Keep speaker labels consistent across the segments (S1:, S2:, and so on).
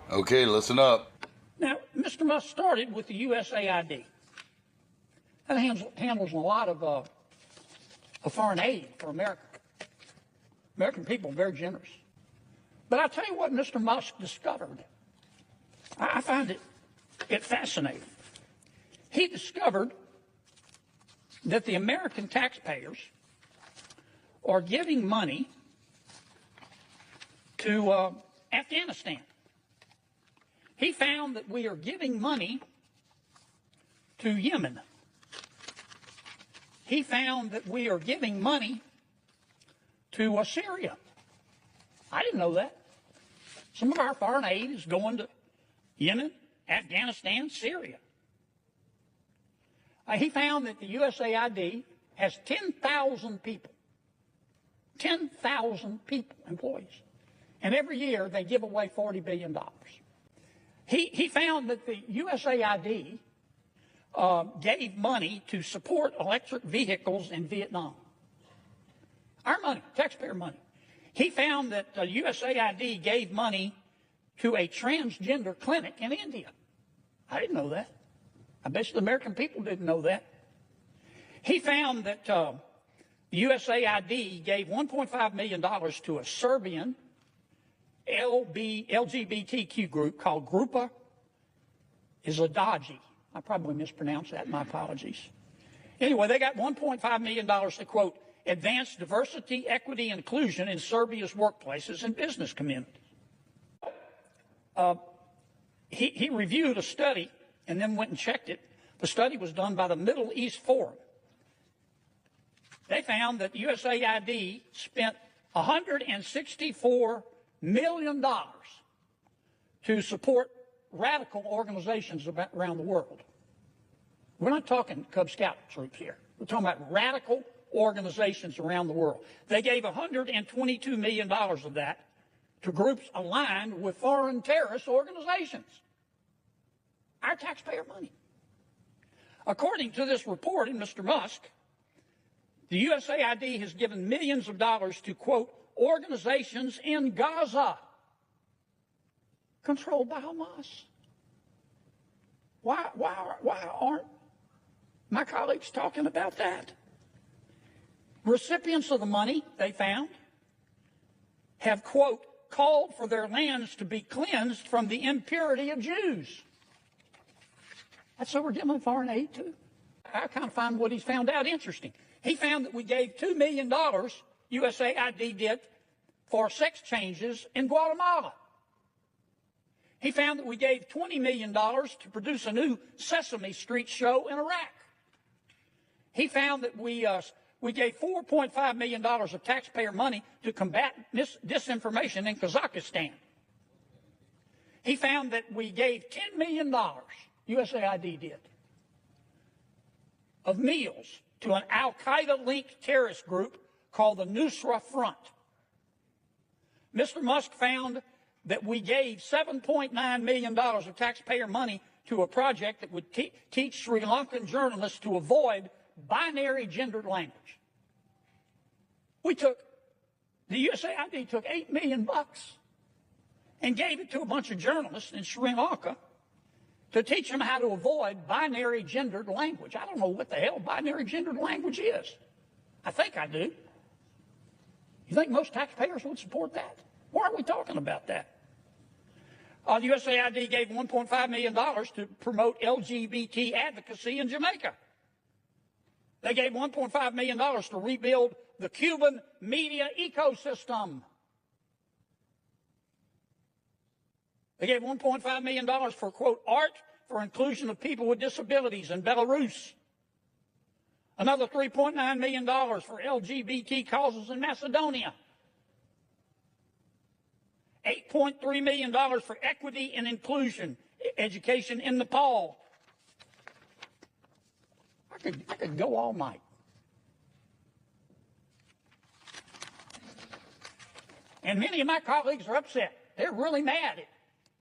S1: Okay, listen up.
S2: Now, Mr. Musk started with the USAID. That handles a lot of foreign aid for America. American people are very generous. But I'll tell you what Mr. Musk discovered. I find it fascinating. He discovered that the American taxpayers are giving money to Afghanistan. He found that we are giving money to Yemen. He found that we are giving money to Syria. I didn't know that. Some of our foreign aid is going to Yemen, Afghanistan, Syria. He found that the USAID has 10,000 people. 10,000 people, employees. And every year they give away $40 billion. He found that the USAID gave money to support electric vehicles in Vietnam. Our money, taxpayer money. He found that the USAID gave money to a transgender clinic in India. I didn't know that. I bet you the American people didn't know that. He found that the USAID gave $1.5 million to a Serbian LGBTQ group called Grupa Izadaji. I probably mispronounced that. My apologies. Anyway, they got $1.5 million to, quote, advance diversity, equity, and inclusion in Serbia's workplaces and business communities. He reviewed a study and then went and checked it. The study was done by the Middle East Forum. They found that USAID spent $164 million to support radical organizations around the world. We're not talking Cub Scout troops here. We're talking about radical organizations around the world. They gave $122 million of that to groups aligned with foreign terrorist organizations. Our taxpayer money. According to this report in Mr. Musk, the USAID has given millions of dollars to, quote, organizations in Gaza controlled by Hamas. Why aren't my colleagues talking about that? Recipients of the money, they found, have, quote, called for their lands to be cleansed from the impurity of Jews. That's what we're giving foreign aid to. I kind of find what he's found out interesting. He found that we gave $2 million, USAID did, for sex changes in Guatemala. He found that we gave $20 million to produce a new Sesame Street show in Iraq. He found that we gave $4.5 million of taxpayer money to combat disinformation in Kazakhstan. He found that we gave $10 million, USAID did, of meals to an al-Qaeda-linked terrorist group called the Nusra Front. Mr. Musk found that we gave $7.9 million of taxpayer money to a project that would teach Sri Lankan journalists to avoid binary gendered language. The USAID took $8 million and gave it to a bunch of journalists in Sri Lanka to teach them how to avoid binary gendered language. I don't know what the hell binary gendered language is. I think I do. You think most taxpayers would support that? Why are we talking about that? The USAID gave $1.5 million to promote LGBT advocacy in Jamaica. They gave $1.5 million to rebuild the Cuban media ecosystem. They gave $1.5 million for, quote, art for inclusion of people with disabilities in Belarus. Another $3.9 million for LGBT causes in Macedonia. $8.3 million for equity and inclusion education in Nepal. I could go all night. And many of my colleagues are upset. They're really mad at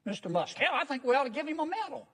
S2: Mr. Musk. Hell, I think we ought to give him a medal.